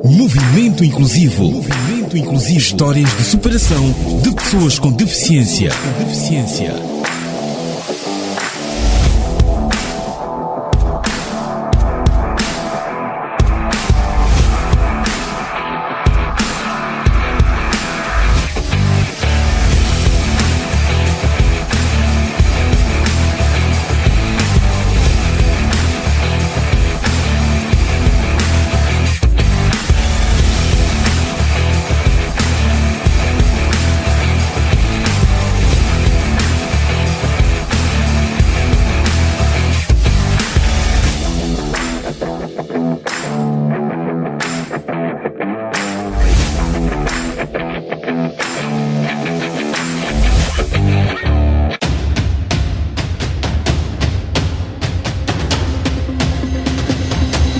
Movimento Inclusivo. Movimento Inclusivo. Histórias de superação de pessoas com deficiência.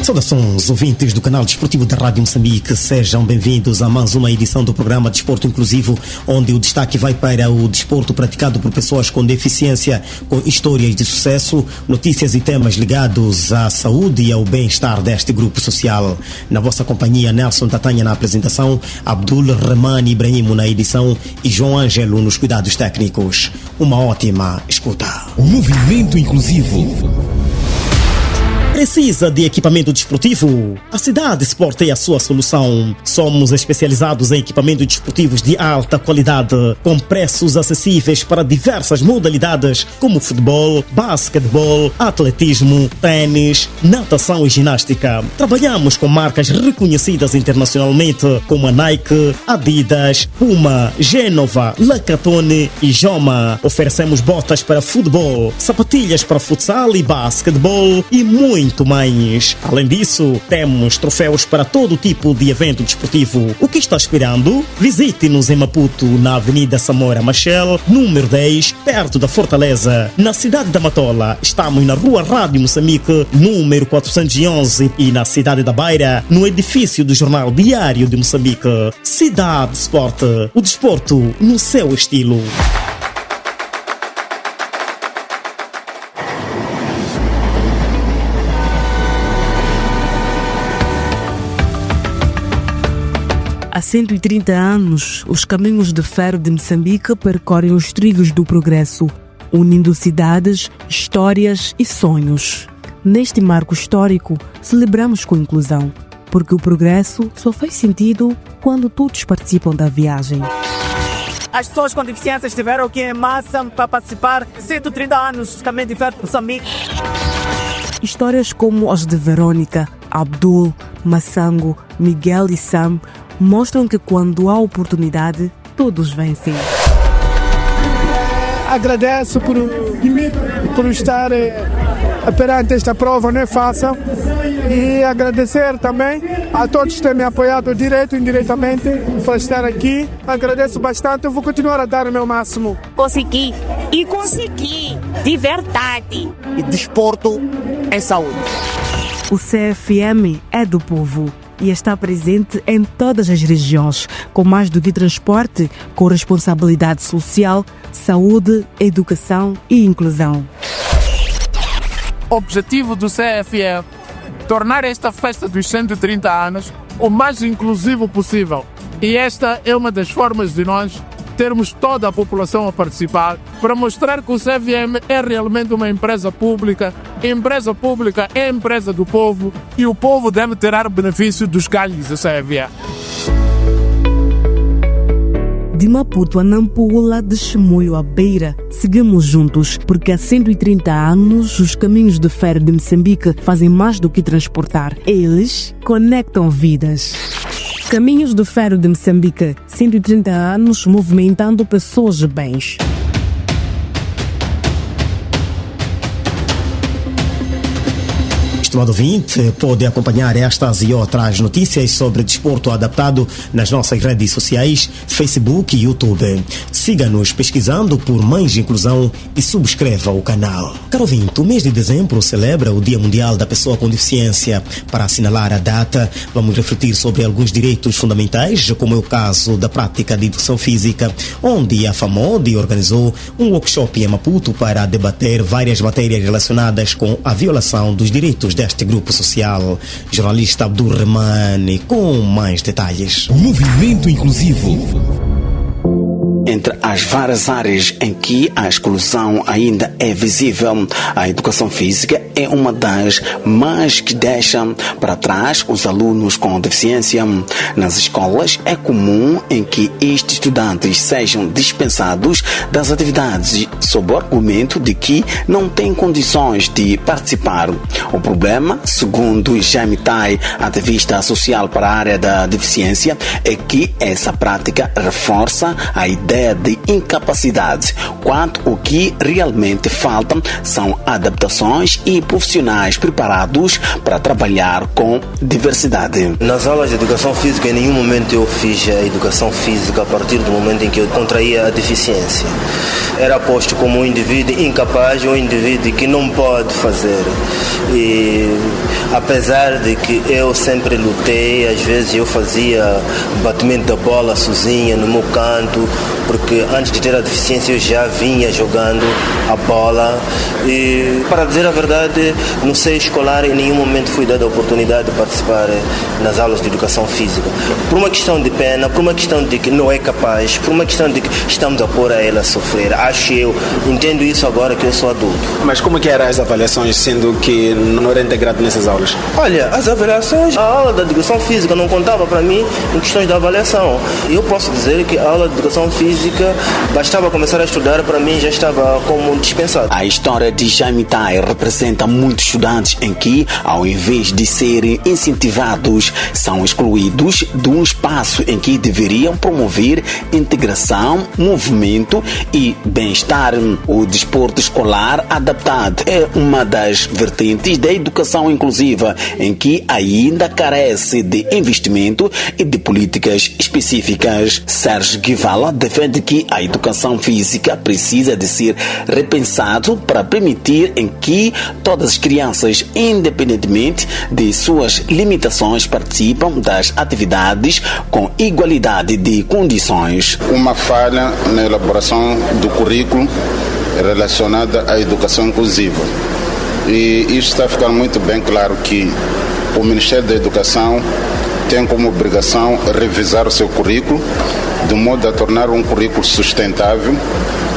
Saudações, ouvintes do canal Desportivo da Rádio Moçambique, sejam bem-vindos a mais uma edição do programa Desporto Inclusivo, onde o destaque vai para o desporto praticado por pessoas com deficiência, com histórias de sucesso, notícias e temas ligados à saúde e ao bem-estar deste grupo social. Na vossa companhia, Nelson Tatanha na apresentação, Abdul Rahman Ibrahim na edição e João Ângelo nos cuidados técnicos. Uma ótima escuta. O Movimento Inclusivo. Precisa de equipamento desportivo? A Cidade Sport é a sua solução. Somos especializados em equipamentos desportivos de alta qualidade, com preços acessíveis para diversas modalidades, como futebol, basquetebol, atletismo, tênis, natação e ginástica. Trabalhamos com marcas reconhecidas internacionalmente, como a Nike, Adidas, Puma, Genova, Lacatone e Joma. Oferecemos botas para futebol, sapatilhas para futsal e basquetebol e muito mais. Além disso, temos troféus para todo tipo de evento desportivo. O que está esperando? Visite-nos em Maputo, na Avenida Samora Machel, número 10, perto da Fortaleza. Na cidade da Matola, estamos na Rua Rádio Moçambique, número 411, e na cidade da Beira, no edifício do Jornal Diário de Moçambique. Cidade Sport, o desporto no seu estilo. Há 130 anos, os caminhos de ferro de Moçambique percorrem os trilhos do progresso, unindo cidades, histórias e sonhos. Neste marco histórico, celebramos com inclusão, porque o progresso só faz sentido quando todos participam da viagem. As pessoas com deficiência estiveram aqui em massa para participar de 130 anos do Caminho de Ferro de Moçambique. Histórias como as de Verônica, Abdul, Massango, Miguel e Sam mostram que quando há oportunidade, todos vencem. Agradeço por estar perante esta prova, não é fácil. E agradecer também a todos que têm me apoiado direto e indiretamente para estar aqui. Agradeço bastante, eu vou continuar a dar o meu máximo. Consegui, de verdade. E desporto é saúde. O CFM é do povo e está presente em todas as regiões, com mais do que transporte, com responsabilidade social, saúde, educação e inclusão. O objetivo do CFM é tornar esta festa dos 130 anos o mais inclusivo possível. E esta é uma das formas de nós termos toda a população a participar, para mostrar que o CFM é realmente uma empresa pública. A empresa pública é a empresa do povo e o povo deve tirar o benefício dos ganhos do CFM. De Maputo a Nampula, de Chimoio à Beira, seguimos juntos, porque há 130 anos os caminhos de ferro de Moçambique fazem mais do que transportar. Eles conectam vidas. Caminhos de Ferro de Moçambique, 130 anos movimentando pessoas e bens. Estimado ouvinte, pode acompanhar estas e outras notícias sobre desporto adaptado nas nossas redes sociais, Facebook e YouTube. Siga-nos pesquisando por Mães de Inclusão e subscreva o canal. Caro ouvinte, o mês de dezembro celebra o Dia Mundial da Pessoa com Deficiência. Para assinalar a data, vamos refletir sobre alguns direitos fundamentais, como é o caso da prática de educação física, onde a FAMOD organizou um workshop em Maputo para debater várias matérias relacionadas com a violação dos direitos desta deste grupo social. Jornalista Abdul Rahman com mais detalhes. Movimento Inclusivo. Entre as várias áreas em que a exclusão ainda é visível, a educação física é uma das mais que deixa para trás os alunos com deficiência. Nas escolas é comum em que estes estudantes sejam dispensados das atividades sob o argumento de que não têm condições de participar. O problema, segundo Jaime Tai, ativista social para a área da deficiência, é que essa prática reforça a ideia de incapacidade, quanto o que realmente falta são adaptações e profissionais preparados para trabalhar com diversidade. Nas aulas de educação física, em nenhum momento eu fiz a educação física a partir do momento em que eu contraía a deficiência. Era posto como um indivíduo incapaz ou um indivíduo que não pode fazer. E apesar de que eu sempre lutei, às vezes eu fazia batimento da bola sozinha no meu canto, porque antes de ter a deficiência eu já vinha jogando a bola. E para dizer a verdade, no seio escolar em nenhum momento fui dada a oportunidade de participar nas aulas de educação física. Por uma questão de pena, por uma questão de que não é capaz, por uma questão de que estamos a pôr a ela a sofrer. Acho eu, entendo isso agora que eu sou adulto. Mas como que eram as avaliações, sendo que não era integrado nessas aulas? Olha, as avaliações, a aula de educação física não contava para mim em questões de avaliação. Eu posso dizer que a aula de educação física, bastava começar a estudar, para mim já estava como dispensado. A história de Jaime Tai representa muitos estudantes em que, ao invés de serem incentivados, são excluídos de um espaço em que deveriam promover integração, movimento e bem-estar. O desporto escolar adaptado é uma das vertentes da educação inclusiva em que ainda carece de investimento e de políticas específicas. Sérgio Guivala defende que a educação física precisa de ser repensado para permitir em que todas as crianças, independentemente de suas limitações, participam das atividades com igualdade de condições. Uma falha na elaboração do currículo relacionada à educação inclusiva. E isto está ficando muito bem claro que o Ministério da Educação tem como obrigação revisar o seu currículo de modo a tornar um currículo sustentável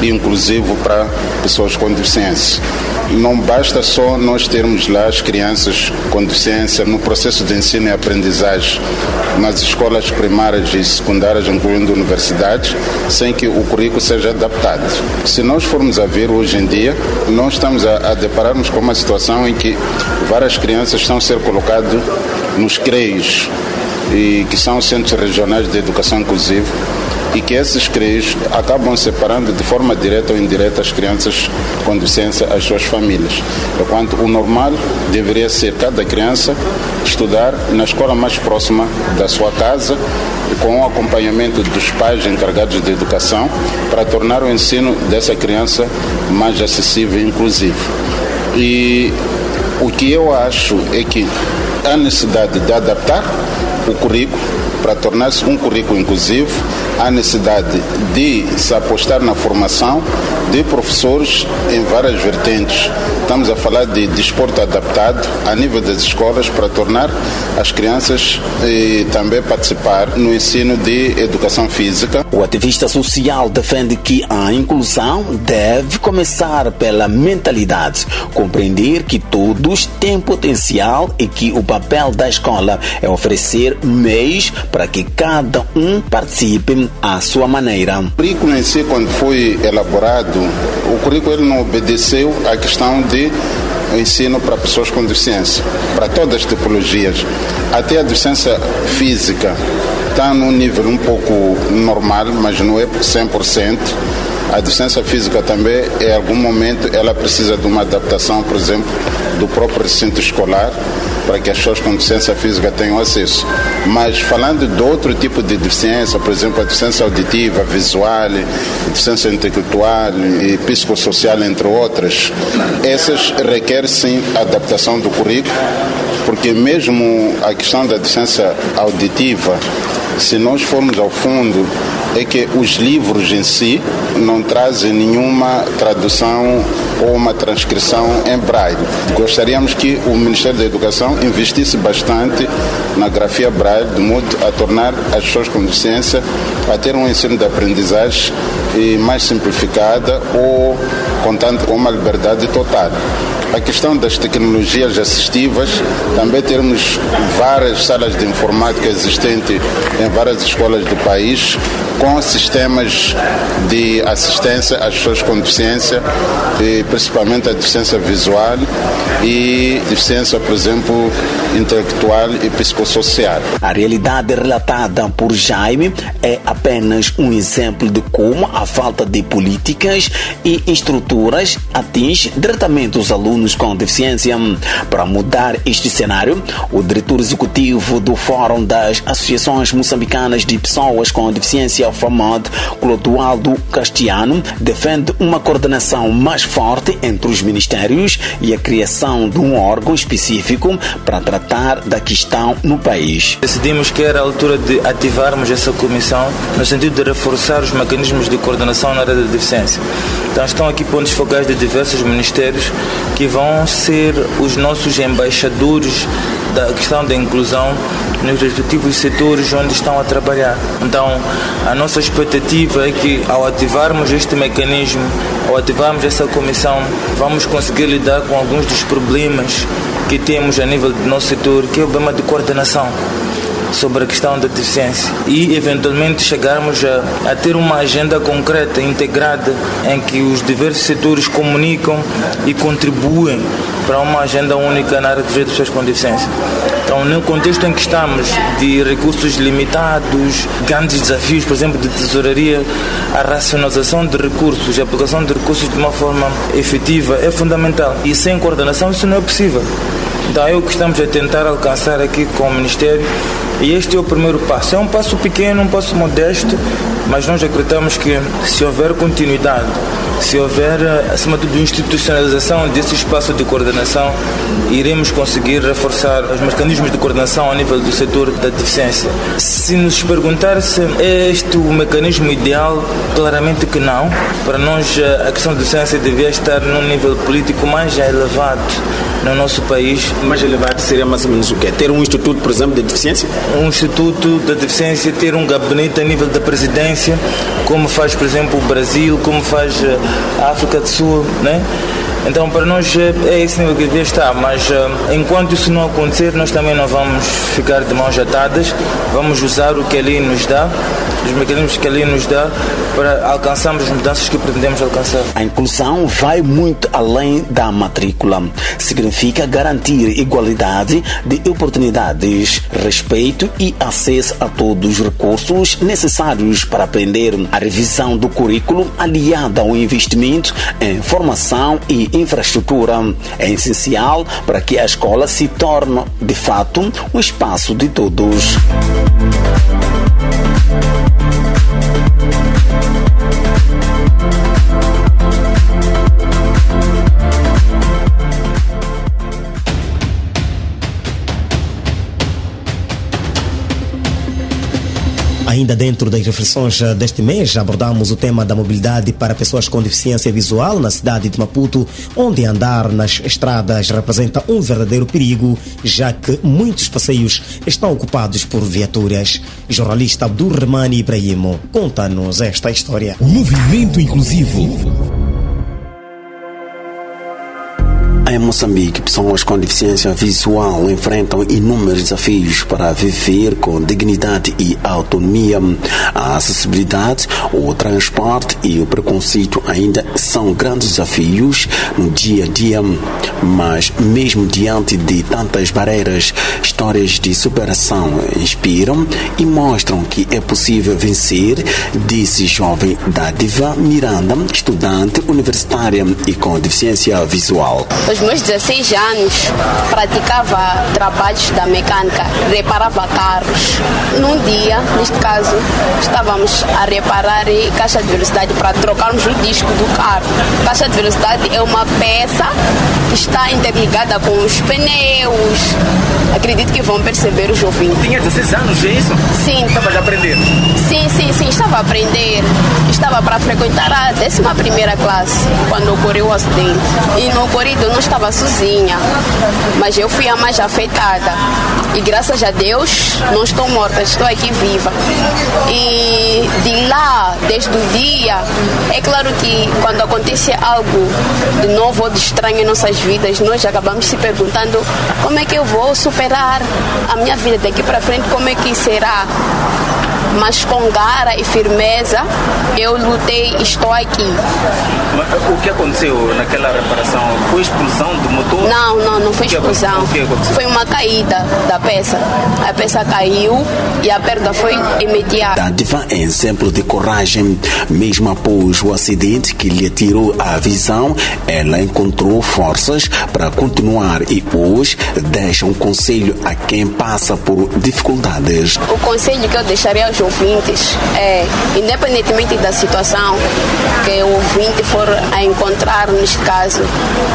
e inclusivo para pessoas com deficiência. Não basta só nós termos lá as crianças com deficiência no processo de ensino e aprendizagem nas escolas primárias e secundárias, incluindo universidades, sem que o currículo seja adaptado. Se nós formos a ver hoje em dia, nós estamos a deparar-nos com uma situação em que várias crianças estão a ser colocadas nos CREIs, e que são centros regionais de educação inclusiva, e que esses CREIs acabam separando de forma direta ou indireta as crianças com deficiência às suas famílias. Enquanto o normal deveria ser cada criança estudar na escola mais próxima da sua casa, com o acompanhamento dos pais encarregados de educação, para tornar o ensino dessa criança mais acessível e inclusivo. E o que eu acho é que há necessidade de adaptar o currículo para tornar-se um currículo inclusivo, há necessidade de se apostar na formação de professores em várias vertentes. Estamos a falar de desporto adaptado a nível das escolas para tornar as crianças também participar no ensino de educação física. O ativista social defende que a inclusão deve começar pela mentalidade, compreender que todos têm potencial e que o papel da escola é oferecer meios para que cada um participe à sua maneira. O currículo em si, quando foi elaborado, o currículo ele não obedeceu à questão de ensino para pessoas com deficiência, para todas as tipologias. Até a deficiência física está num nível um pouco normal, mas não é 100%. A deficiência física também, em algum momento, ela precisa de uma adaptação, por exemplo, do próprio recinto escolar, para que as pessoas com deficiência física tenham acesso. Mas falando de outro tipo de deficiência, por exemplo, a deficiência auditiva, visual, deficiência intelectual e psicossocial, entre outras, essas requerem sim adaptação do currículo, porque mesmo a questão da deficiência auditiva, se nós formos ao fundo, é que os livros em si não trazem nenhuma tradução ou uma transcrição em braille. Gostaríamos que o Ministério da Educação investisse bastante na grafia braille, de modo a tornar as pessoas com deficiência a ter um ensino de aprendizagem mais simplificada ou contando com uma liberdade total. A questão das tecnologias assistivas, também temos várias salas de informática existentes em várias escolas do país, com sistemas de assistência às pessoas com deficiência, e principalmente a deficiência visual e deficiência, por exemplo, intelectual e psicossocial. A realidade relatada por Jaime é apenas um exemplo de como a falta de políticas e estruturas atinge diretamente os alunos com deficiência. Para mudar este cenário, o diretor executivo do Fórum das Associações Moçambicanas de Pessoas com Deficiência, FAMOD, Clodoaldo Castiano, defende uma coordenação mais forte entre os ministérios e a criação de um órgão específico para tratar da questão no país. Decidimos que era a altura de ativarmos essa comissão no sentido de reforçar os mecanismos de coordenação na área da deficiência. Então estão aqui pontos focais de diversos ministérios que vão ser os nossos embaixadores da questão da inclusão nos respectivos setores onde estão a trabalhar. Então, a nossa expectativa é que ao ativarmos este mecanismo, ao ativarmos essa comissão, vamos conseguir lidar com alguns dos problemas que temos a nível do nosso setor, que é o problema de coordenação sobre a questão da deficiência e eventualmente chegarmos a ter uma agenda concreta, integrada, em que os diversos setores comunicam e contribuem para uma agenda única na área dos direitos das pessoas com deficiência. Então, no contexto em que estamos, de recursos limitados, grandes desafios, por exemplo, de tesouraria, a racionalização de recursos, a aplicação de recursos de uma forma efetiva é fundamental. E sem coordenação isso não é possível. Então é o que estamos a tentar alcançar aqui com o Ministério e este é o primeiro passo. É um passo pequeno, um passo modesto, mas nós acreditamos que se houver continuidade, se houver, acima de tudo, institucionalização desse espaço de coordenação, iremos conseguir reforçar os mecanismos de coordenação a nível do setor da deficiência. Se nos perguntar se é este o mecanismo ideal, claramente que não. Para nós, a questão da deficiência devia estar num nível político mais elevado no nosso país. Mais elevado seria mais ou menos o quê? Ter um instituto, por exemplo, de deficiência? Um instituto da deficiência, ter um gabinete a nível da presidência, como faz, por exemplo, o Brasil, como faz a África do Sul, né? Então, para nós é esse nível que devia estar, mas enquanto isso não acontecer, nós também não vamos ficar de mãos atadas, vamos usar o que ali nos dá, os mecanismos que ali nos dá, para alcançarmos as mudanças que pretendemos alcançar. A inclusão vai muito além da matrícula. Significa garantir igualdade de oportunidades, respeito e acesso a todos os recursos necessários para aprender. A revisão do currículo, aliada ao investimento em formação e infraestrutura, é essencial para que a escola se torne, de fato, um espaço de todos. Ainda dentro das reflexões deste mês, abordamos o tema da mobilidade para pessoas com deficiência visual na cidade de Maputo, onde andar nas estradas representa um verdadeiro perigo, já que muitos passeios estão ocupados por viaturas. Jornalista Abdurrahmane Ibrahim conta-nos esta história. O movimento inclusivo. Em Moçambique, pessoas com deficiência visual enfrentam inúmeros desafios para viver com dignidade e autonomia. A acessibilidade, o transporte e o preconceito ainda são grandes desafios no dia a dia. Mas, mesmo diante de tantas barreiras, histórias de superação inspiram e mostram que é possível vencer, disse jovem Dádiva Miranda, estudante universitária e com deficiência visual. Aos meus 16 anos, praticava trabalhos da mecânica, reparava carros. Num dia, neste caso, estávamos a reparar a caixa de velocidade para trocarmos o disco do carro. A caixa de velocidade é uma peça que está interligada com os pneus, acredito que vão perceber os ouvintes. Tinha 16 anos, é isso? Sim. Estava a aprender? Sim, estava a aprender. Estava para frequentar a 11ª classe, quando ocorreu o acidente. E no ocorrido eu não estava sozinha, mas eu fui a mais afetada. E graças a Deus, não estou morta, estou aqui viva. E de lá, desde o dia, é claro que quando acontece algo de novo ou de estranho em nossas vidas, nós acabamos se perguntando como é que eu vou superar a minha vida daqui para frente, como é que será. Mas com garra e firmeza, eu lutei e estou aqui. Mas o que aconteceu naquela reparação? Foi explosão do motor? Não foi explosão. Foi uma caída da peça. A peça caiu e a perda foi imediata. Dádiva é exemplo de coragem. Mesmo após o acidente que lhe tirou a visão, ela encontrou forças para continuar e hoje deixa um conselho a quem passa por dificuldades. O conselho que eu deixaria aos ouvintes é, independentemente da situação que o ouvinte for a encontrar neste caso,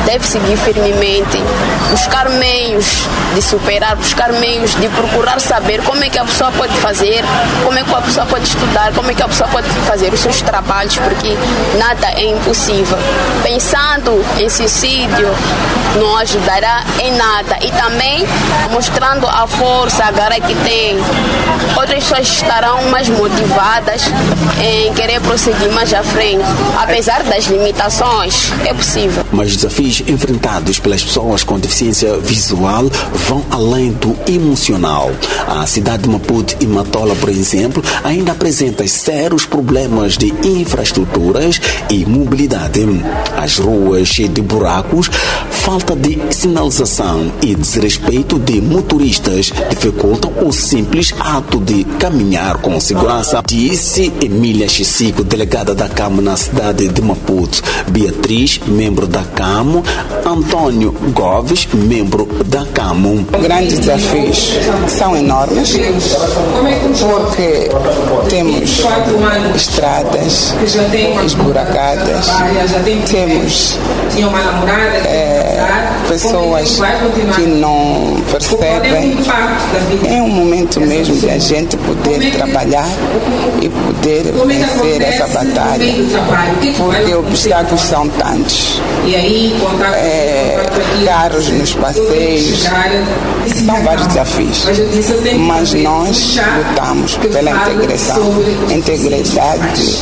deve seguir firmemente, buscar meios de superar, buscar meios de procurar saber como é que a pessoa pode fazer, como é que a pessoa pode estudar, como é que a pessoa pode fazer os seus trabalhos, porque nada é impossível. Pensando em suicídio não ajudará em nada, e também mostrando a força, a garra que tem, outras pessoas estarão mais motivadas em querer prosseguir mais à frente. Apesar das limitações, é possível. Mas os desafios enfrentados pelas pessoas com deficiência visual vão além do emocional. A cidade de Maputo e Matola, por exemplo, ainda apresenta sérios problemas de infraestruturas e mobilidade. As ruas cheias de buracos, falta de sinalização e desrespeito de motoristas dificultam o simples ato de caminhar com segurança, disse Emília Chissico, delegada da CAMO na cidade de Maputo, Beatriz, membro da CAMO, Antônio Goves, membro da CAMO. Grandes desafios são enormes, porque temos estradas esburacadas, temos pessoas que não percebem. É um momento mesmo de a gente poder trabalhar e poder vencer essa batalha, porque obstáculos são tantos. Carros nos passeios, são vários desafios, mas nós lutamos pela integridade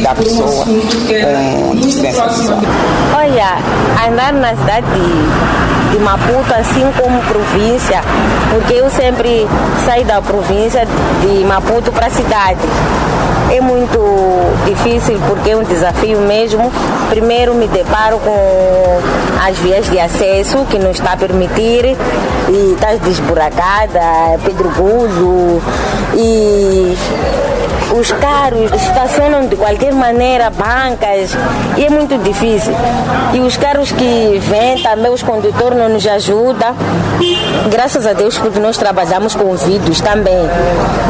da pessoa com deficiência visual. Olha, andar na cidade de Maputo, assim como província, porque eu sempre saio da província de Maputo para a cidade. É muito difícil porque é um desafio mesmo. Primeiro me deparo com as vias de acesso que não está a permitir e está desburacada, pedregoso, e os carros estacionam de qualquer maneira, bancas, e é muito difícil. E os carros que vêm também, os condutores não nos ajudam. Graças a Deus, porque nós trabalhamos com vidros também.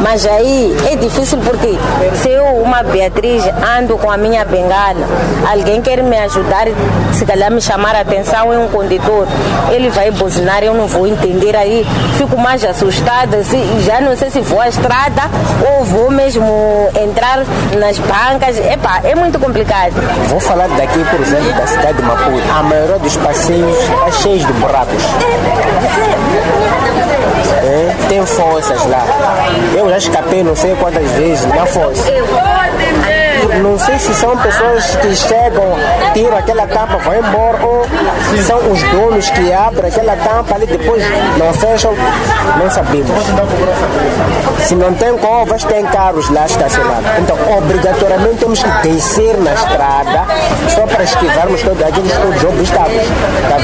Mas aí é difícil porque se eu, uma Beatriz, ando com a minha bengala, alguém quer me ajudar, se calhar me chamar a atenção, é um condutor, ele vai buzinar, eu não vou entender, aí fico mais assustada, já não sei se vou à estrada ou vou mesmo entrar nas bancas. É muito complicado. Vou falar daqui, por exemplo, da cidade de Maputo. A maioria dos passeios está cheio de buracos. Tem fossas lá. Eu já escapei não sei quantas vezes na fossa. Não sei se são pessoas que chegam, tiram aquela tampa, vão embora, ou são os donos que abrem aquela tampa ali, depois não fecham, não sabemos. Se não tem covas, tem carros lá estacionados. Então, obrigatoriamente temos que descer na estrada só para esquivarmos todos aqueles obstáculos.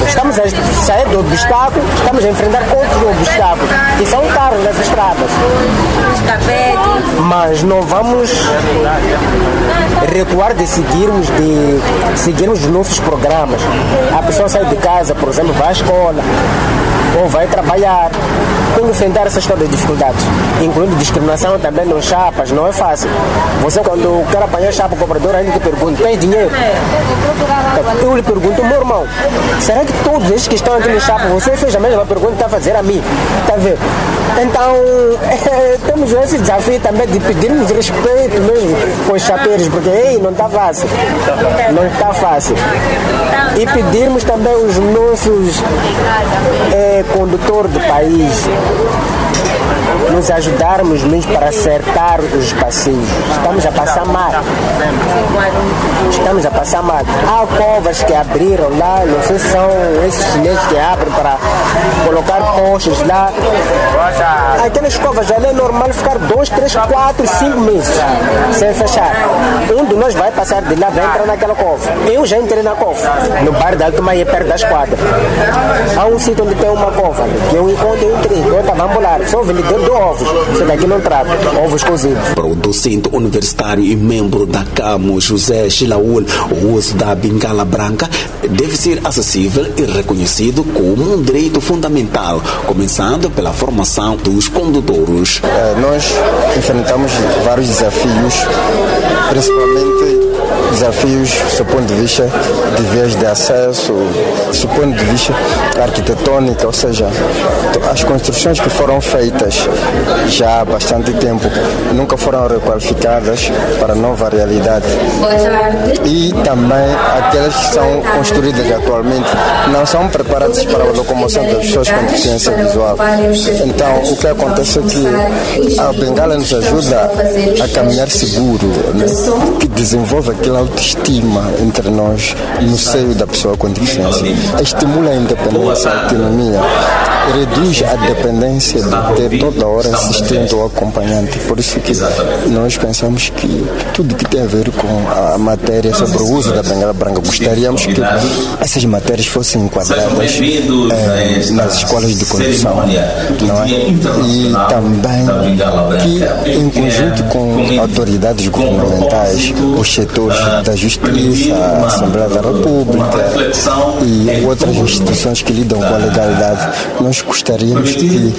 Estamos a sair do obstáculo, estamos a enfrentar outros obstáculos, que são carros nas estradas. Mas não vamos recuar de seguirmos os nossos programas. A pessoa sai de casa, por exemplo, vai à escola ou vai trabalhar, tem que enfrentar essas todas as dificuldades, incluindo discriminação também nos chapas, não é fácil. Você, quando quer apanhar chapa, o cobrador ainda te pergunta: tem dinheiro? Eu lhe pergunto: meu irmão, será que todos estes que estão aqui no chapa, você fez a mesma pergunta que está a fazer a mim? Está a ver? Então, temos esse desafio também de pedirmos respeito mesmo com os chapeiros, porque não está fácil. Não está fácil. E pedirmos também os nossos condutores do país nos ajudarmos mesmo para acertar os passeios. Estamos a passar mal. Estamos a passar mal. Há covas que abriram lá, não sei se são esses chineses que abrem para colocar postos lá. Aquelas covas ali é normal ficar 2, 3, 4, 5 meses sem fechar. Um de nós vai passar de lá, vai entrar naquela cova. Eu já entrei na cova, no bar da Alto Maia, perto da esquadra. Há um sítio onde tem uma cova, que eu encontro, eu entrei, eu estava a ambular, sou vendedor de ovos, isso daqui não trago, ovos cozidos. Para o docente universitário e membro da CAMO, José Chilaúl, o uso da bengala branca deve ser acessível e reconhecido como um direito fundamental, começando pela formação dos condutores. Nós enfrentamos vários desafios, principalmente desafios do ponto de vista de vias de acesso, do ponto de vista arquitetônico, ou seja, as construções que foram feitas já há bastante tempo nunca foram requalificadas para a nova realidade. E também aquelas que são construídas atualmente não são preparadas para a locomoção das pessoas com deficiência visual. Então, o que acontece é que a bengala nos ajuda a caminhar seguro, né? Que desenvolve aquela autoestima entre nós no seio da pessoa com deficiência. Estimula a independência, a autonomia, reduz a dependência de ter toda hora assistente ou acompanhante. Por isso que nós pensamos que tudo que tem a ver com a matéria sobre o uso da bengala branca, gostaríamos que essas matérias fossem enquadradas nas escolas de condução, não é? E também que, em conjunto com autoridades governamentais, os setores da Justiça, a Assembleia da República e outras instituições que lidam com a legalidade, nós gostaríamos que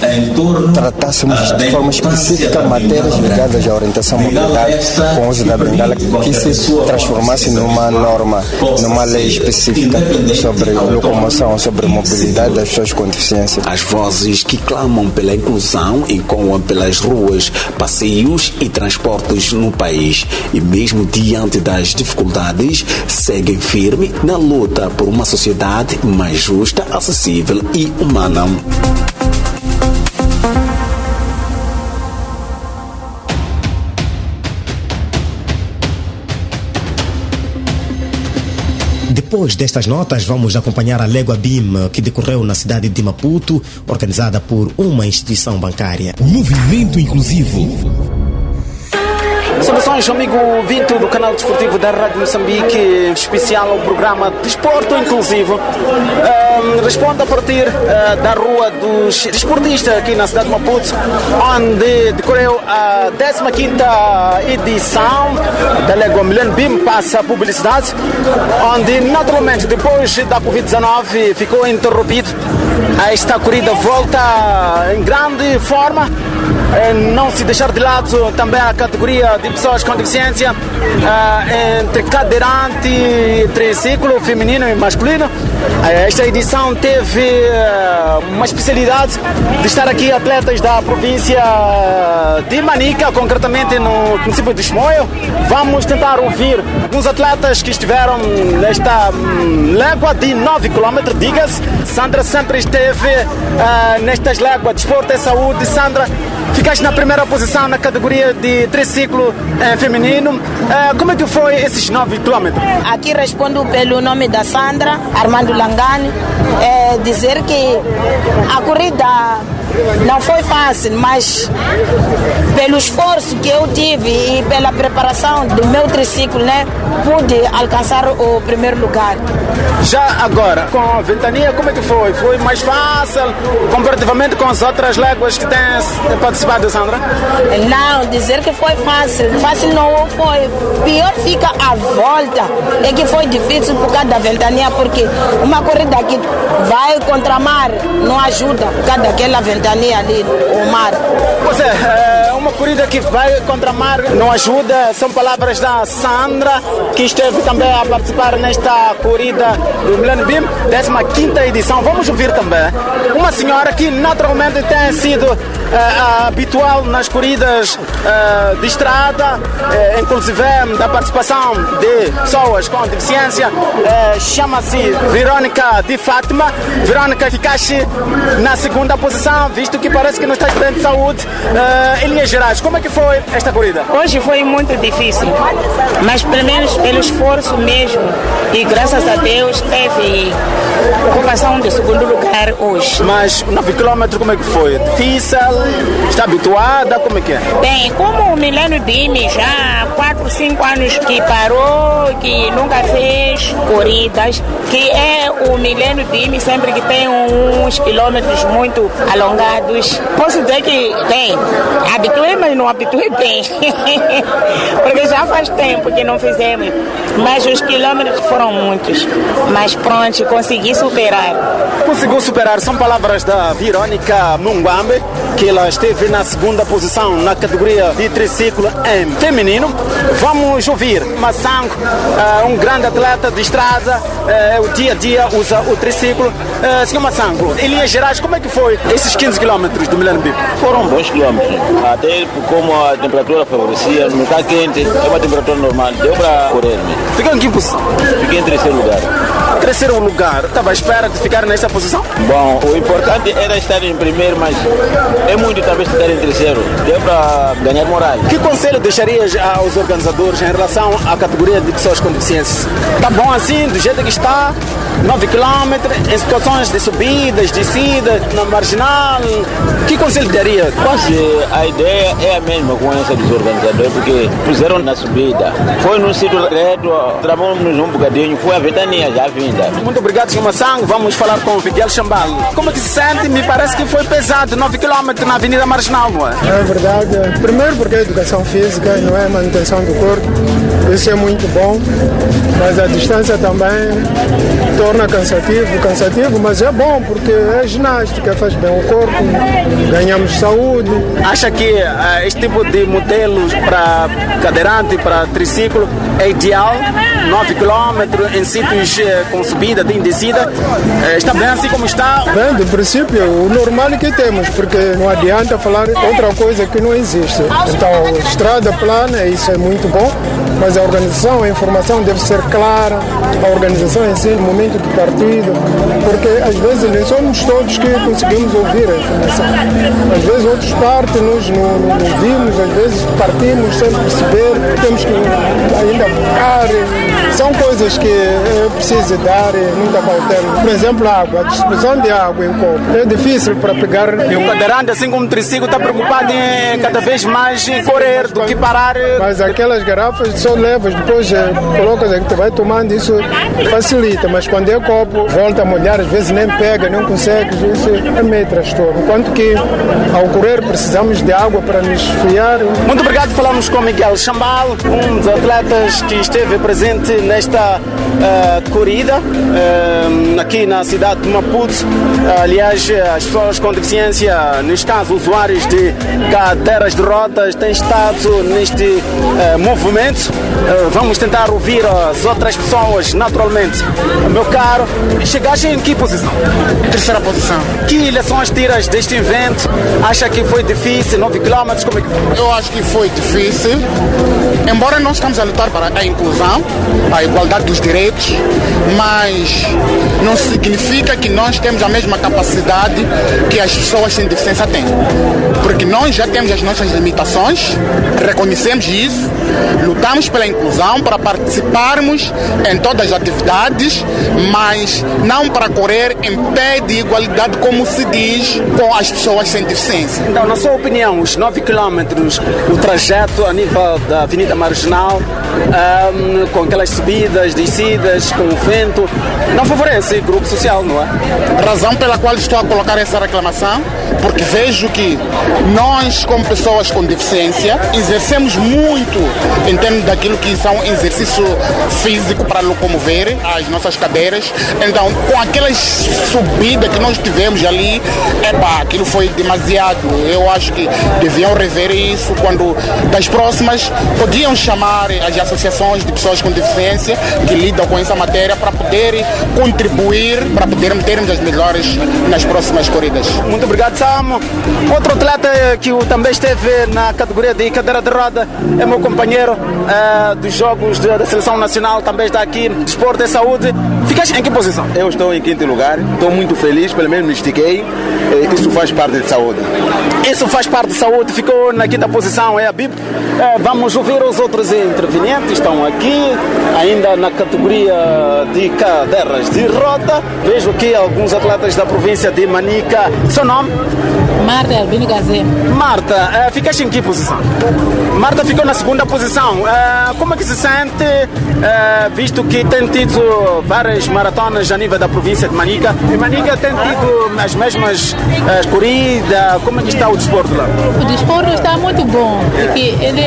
tratássemos de forma específica matérias ligadas à orientação à mobilidade com o uso da bengala, que se transformasse numa norma, numa lei específica sobre locomoção, sobre mobilidade das pessoas com deficiência. As vozes que clamam pela inclusão ecoam pelas ruas, passeios e transportes no país e mesmo diante das dificuldades seguem firme na luta por uma sociedade mais justa, acessível e humana. Depois destas notas, vamos acompanhar a Légua BIM, que decorreu na cidade de Maputo, organizada por uma instituição bancária. Movimento Inclusivo. Saudações, amigo Vinto do canal desportivo da Rádio Moçambique, especial ao programa Desporto Inclusivo. Respondo a partir da Rua dos Desportistas aqui na cidade de Maputo, onde decorreu a 15ª edição da Légua Milênio BIM Passa a Publicidade, onde naturalmente depois da Covid-19 ficou interrompido. Esta corrida volta em grande forma, não se deixar de lado também a categoria de pessoas com deficiência, entre cadeirante, triciclo feminino e masculino. Esta edição teve uma especialidade de estar aqui atletas da província de Manica, concretamente no município de Chimoio. Vamos tentar ouvir alguns atletas que estiveram nesta légua de 9 km, diga-se. Sandra sempre esteve nestas léguas de Desporto e Saúde. Sandra, ficaste na primeira posição na categoria de triciclo feminino. Como é que foi esses 9 km? Aqui respondo pelo nome da Sandra Armando Langani. Dizer que a corrida Não foi fácil, mas pelo esforço que eu tive e pela preparação do meu triciclo, né, pude alcançar o primeiro lugar. Já agora, com a Ventania, como é que foi? Foi mais fácil comparativamente com as outras léguas que têm participado, Sandra? Não, dizer que foi fácil. Fácil não foi. Pior fica a volta. É que foi difícil por causa da Ventania, porque uma corrida que vai contra mar não ajuda por causa daquela ventania ali, o mar. Pois é, uma corrida que vai contra mar não ajuda. São palavras da Sandra, que esteve também a participar nesta corrida do Millennium Beam, 15ª edição. Vamos ouvir também uma senhora que naturalmente tem sido habitual nas corridas de estrada, inclusive da participação de pessoas com deficiência. Chama-se Verônica de Fátima. Verônica, ficaste na segunda posição, visto que parece que não estás bem de saúde. Em linhas gerais, como é que foi esta corrida? Hoje foi muito difícil, mas pelo menos pelo esforço mesmo, e graças a Deus teve ocupação do segundo lugar hoje. Mas 9 km como é que foi? Difícil? Está habituada? Como é que é? Bem, como o Millennium Beam já há 4, 5 anos que parou, que nunca fez corridas, que é o Millennium Beam sempre que tem uns quilômetros muito alongados. Posso dizer que, bem, habituei, mas não habituei bem. Porque já faz tempo que não fizemos. Mas os quilômetros foram muitos. Mas pronto, consegui superar. Conseguiu superar, são palavras da Verônica Munguambe, que ela esteve na segunda posição na categoria de triciclo em feminino. Vamos ouvir Massango, um grande atleta de estrada, o dia a dia usa o triciclo. Senhor Massango, em linhas gerais, como é que foi esses 15 km do Millennium Beam? Foram bons quilômetros, até como a temperatura favorecia, não está quente, é uma temperatura normal, deu para correr mesmo. Ficou em que posição? Fiquei em terceiro lugar. Terceiro lugar, estava à espera de ficar nesta posição? Bom, o importante era estar em primeiro, mas é muito talvez ficar em terceiro, deu para ganhar moral. Que conselho deixarias aos organizadores em relação à categoria de pessoas com deficiências? Está bom assim, do jeito que está, 9 km, em situações de subidas, descidas, na marginal, que conselho daria? Quase a ideia é a mesma com essa dos organizadores, porque puseram na subida, foi num sítio reto, travamos um bocadinho, foi a ventania já vinda. Muito obrigado, Sr. Massango. Vamos falar com o Miguel Chambal. Como é que se sente? Me parece que foi pesado, 9 km na Avenida Marginal, não é? É verdade. Primeiro porque a educação física não é a manutenção do corpo, isso é muito bom, mas a distância também torna cansativo, mas é bom porque é ginástica, faz bem ao corpo, ganhamos saúde. Acha que este tipo de modelos para cadeirante, para triciclo, é ideal? 9 km em sítios com subida, tem descida, está bem assim como está? Bem, de princípio, o normal é que temos, porque não adianta falar outra coisa que não existe. Então, estrada plana, isso é muito bom, mas a organização, a informação deve ser clara, a organização em si, no momento de partido, porque às vezes nem somos todos que conseguimos ouvir a informação. Às vezes outros partem, nos vimos, às vezes partimos sem perceber, temos que ainda buscar. São coisas que é preciso dar e nunca faltamos. Por exemplo, a água, a distribuição de água em copo. É difícil para pegar. E o cadeirante, assim como o triciclo, está preocupado em cada vez mais correr do que parar. Mas aquelas garrafas só levas, depois colocas aqui, tu vai tomando, isso facilita. Mas quando é copo, volta a molhar, às vezes nem pega, não consegue, isso é meio transtorno. Enquanto que ao correr precisamos de água para nos esfriar. Muito obrigado, falamos com Miguel Chambal, um dos atletas que esteve presente nesta corrida aqui na cidade de Maputo. Aliás, as pessoas com deficiência, neste caso usuários de cadeiras de rodas, têm estado neste movimento. Vamos tentar ouvir as outras pessoas naturalmente. Meu caro, chegaste em que posição? Terceira posição. Que lições tiras deste evento? Acha que foi difícil? 9 km? Como é que foi? Eu acho que foi difícil, embora nós estamos a lutar para a inclusão, a igualdade dos direitos, mas não significa que nós temos a mesma capacidade que as pessoas sem deficiência têm. porque nós já temos as nossas limitações, reconhecemos isso, lutamos pela inclusão para participarmos em todas as atividades, mas não para correr em pé de igualdade, como se diz, com as pessoas sem deficiência. Então, na sua opinião, os 9 quilómetros, o trajeto a nível da Avenida Marginal, com aquelas subidas, descidas, com o vento, não favorece o grupo social, não é? Razão pela qual estou a colocar essa reclamação, porque vejo que nós, como pessoas com deficiência, exercemos muito em termos daquilo que são exercício físico para locomover as nossas cadeiras. Então, com aquelas subidas que nós tivemos ali, aquilo foi demasiado. Eu acho que deviam rever isso quando, das próximas, podiam chamar as associações de pessoas com deficiência que lidam com essa matéria para poderem contribuir, para podermos termos as melhores nas próximas corridas. Muito obrigado, Sam. Outro atleta que também esteve na categoria de cadeira de roda é meu companheiro dos Jogos da Seleção Nacional, também está aqui, Desporto e Saúde. Ficaste em que posição? Eu estou em 5º lugar, estou muito feliz, pelo menos me estiquei. Isso faz parte de saúde. Isso faz parte de saúde, ficou na 5ª posição, é a BIP. Vamos ouvir os outros intervenientes, estão aqui, ainda na categoria de cadeiras de roda. Vejo aqui alguns atletas da província de Manica. Seu nome? Marta Albino Gazé. Marta, ficaste em que posição? Marta ficou na 2ª posição. Como é que se sente, visto que tem tido várias maratonas a nível da província de Manica? E Manica tem tido as mesmas corridas. Como é que está o desporto lá? O desporto está muito bom, porque ele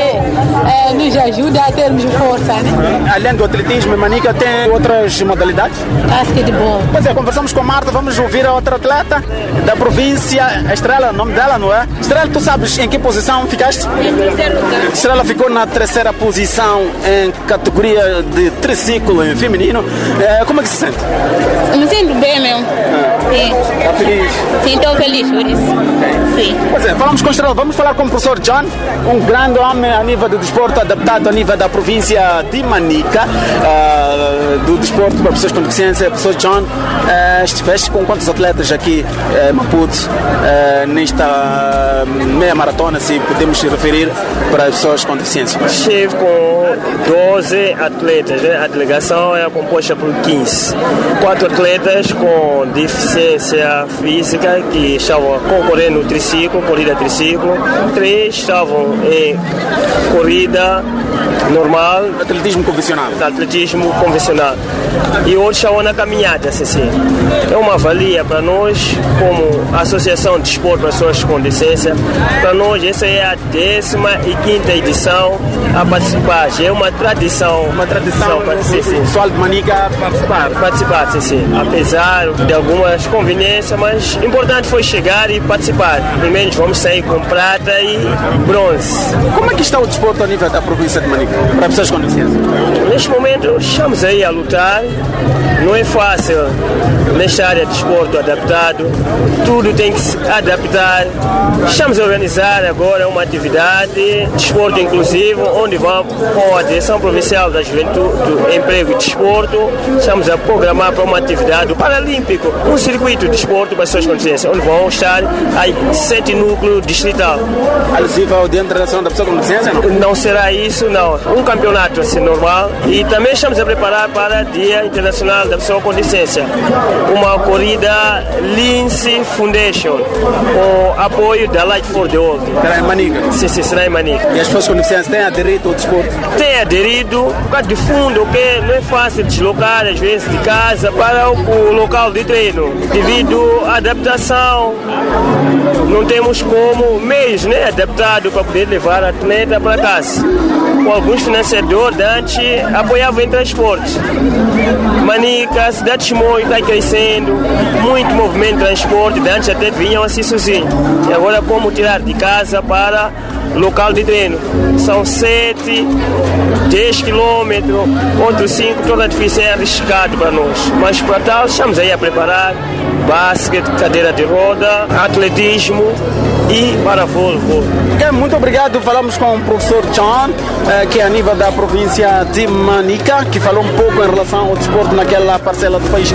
nos ajuda a termos força, né? Além do atletismo, Manica tem outras modalidades? Basquetebol. Pois é, conversamos com a Marta, vamos ouvir a outra atleta da província, a Estrela, o nome dela, não é? Estrela, tu sabes em que posição ficaste? Estrela ficou na 3ª posição em categoria de triciclo em feminino. Como é que se sente? Me sinto bem mesmo. Sim. Está feliz? Sim, estou feliz por isso. Sim. Pois é, falamos com Estrela, vamos falar com o professor John, um grande homem a nível do desporto, adaptado a nível da província de Manica, do desporto para pessoas com deficiência. Professor John, estiveste com quantos atletas aqui em Maputo nesta meia maratona, se podemos se referir para as pessoas com deficiência? Estive com 12 atletas, né? A delegação é composta por 15. 4 atletas com deficiência física que estavam concorrendo no triciclo, corrida triciclo. 3 estavam em corrida normal, atletismo convencional. Atletismo convencional. E outros estavam na caminhada, assim. É uma valia para nós, como Associação de Desporto para Pessoas com Deficiência. Para nós, essa é a 15ª edição a participar. É uma tradição. Uma tradição para o pessoal de Manica participar, sim. Apesar de algumas conveniências, mas importante foi chegar e participar. Primeiro vamos sair com prata e bronze. Como é que está o desporto a nível da província de Manica, para pessoas com deficiência? Neste momento estamos aí a lutar. Não é fácil nesta área de desporto adaptado. Tudo tem que se adaptar. Estamos a organizar agora uma atividade de desporto inclusivo, onde vamos com a Direção Provincial da Juventude, Emprego e Desporto. Estamos a programar para uma atividade paralímpico, um circuito de desporto para pessoas com deficiência, onde vão estar aí 7 núcleos distrital. Alusivo ao Dia Internacional da Pessoa com Deficiência? Não será isso, não. Um campeonato assim normal. E também estamos a preparar para o Dia Internacional da Pessoa com Deficiência. Uma corrida Lince Foundation, com apoio da Light for the World. Será em Manica? Sim, será em Manica. E as pessoas com deficiência têm aderido ao desporto? Têm aderido, por causa de fundo, que não é fácil deslocar, às vezes, de casa para o local de treino. Devido à adaptação, não temos como meios, né, adaptados para poder levar a atleta para casa. Com alguns financiadores, antes apoiavam em transporte. Manica, a cidade de Chimoio está crescendo, muito movimento de transporte, antes até vinham assim sozinhos. E agora como tirar de casa para local de treino? São 7, 10 quilômetros, outros 5, toda difícil, é arriscado para nós. Mas para tal, estamos aí a preparar basquete, cadeira de roda, atletismo e para vôlei. Muito obrigado. Falamos com o professor John, que é a nível da província de Manica, que falou um pouco em relação ao desporto naquela parcela do país.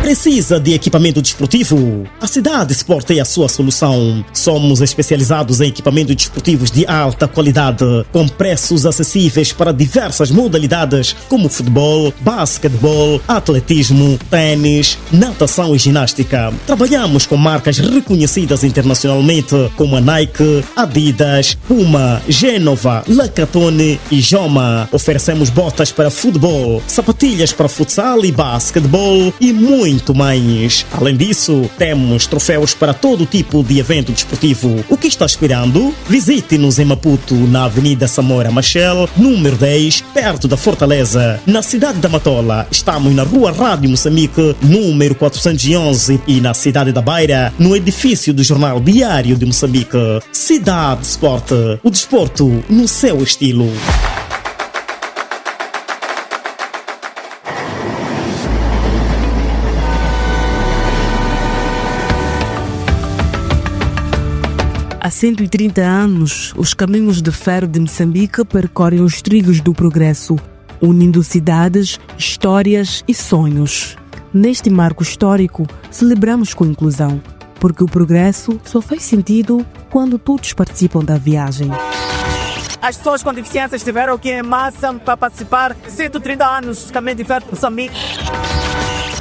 Precisa de equipamento desportivo? A Cidade Sport é a sua solução. Somos especializados em equipamentos desportivos de alta qualidade, com preços acessíveis para diversas modalidades, como futebol, basquetebol, atletismo, tênis, natação e ginástica. Trabalhamos com marcas reconhecidas internacionalmente, como a Nike, Adidas, Puma, Genova, Lacatone e Joma. Oferecemos botas para futebol, sapatilhas para futsal e basquetebol e muito mais. Além disso, temos troféus para todo tipo de evento desportivo. O que está esperando? Visite-nos em Maputo, na Avenida Samora Machel, número 10, perto da Fortaleza. Na cidade da Matola, estamos na Rua Rádio Moçambique, número 411, e na cidade da Beira, no edifício do Jornal Diário de Moçambique. Cidade Sport, o desporto no seu estilo. Há 130 anos, os caminhos de ferro de Moçambique percorrem os trilhos do progresso, unindo cidades, histórias e sonhos. Neste marco histórico, celebramos com inclusão, porque o progresso só faz sentido quando todos participam da viagem. As pessoas com deficiência estiveram aqui em massa para participar de 130 anos dos caminhos de ferro de Moçambique.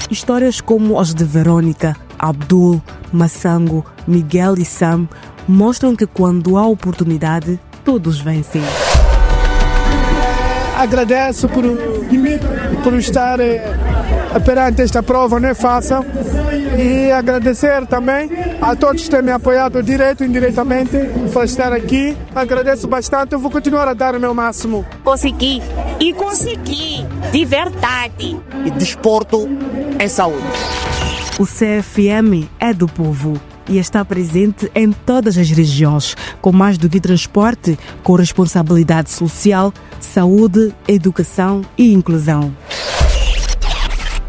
Histórias como as de Verônica, Abdul, Massango, Miguel e Sam mostram que quando há oportunidade, todos vencem. Agradeço por estar perante esta prova, não é fácil. E agradecer também a todos que têm me apoiado direto e indiretamente por estar aqui. Agradeço bastante, eu vou continuar a dar o meu máximo. Consegui, de verdade. E desporto é saúde. O CFM é do povo e está presente em todas as regiões, com mais do que transporte, com responsabilidade social, saúde, educação e inclusão.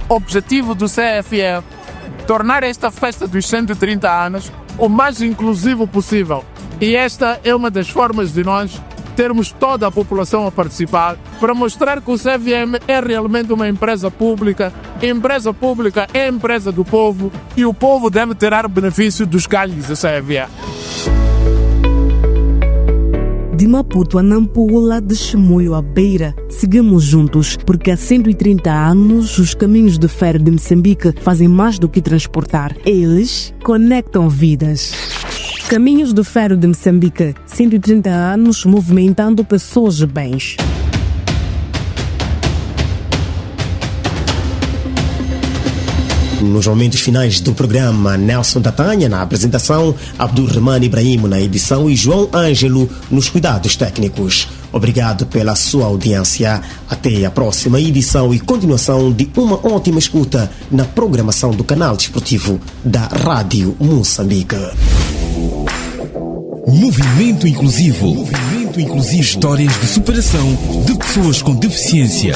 O objetivo do CFM é tornar esta festa dos 130 anos o mais inclusivo possível. E esta é uma das formas de nós termos toda a população a participar, para mostrar que o CFM é realmente uma empresa pública. A empresa pública é a empresa do povo e o povo deve tirar benefício dos ganhos do CFM. De Maputo a Nampula, de Chimoio a Beira, seguimos juntos, porque há 130 anos os caminhos de ferro de Moçambique fazem mais do que transportar. Eles conectam vidas. Caminhos do Ferro de Moçambique, 130 anos movimentando pessoas e bens. Nos momentos finais do programa, Nelson Tatanha na apresentação, Abdulrahman Ibrahim na edição e João Ângelo nos cuidados técnicos. Obrigado pela sua audiência. Até a próxima edição e continuação de uma ótima escuta na programação do canal desportivo da Rádio Moçambique. Movimento Inclusivo. Movimento Inclusivo. Histórias de superação de pessoas com deficiência.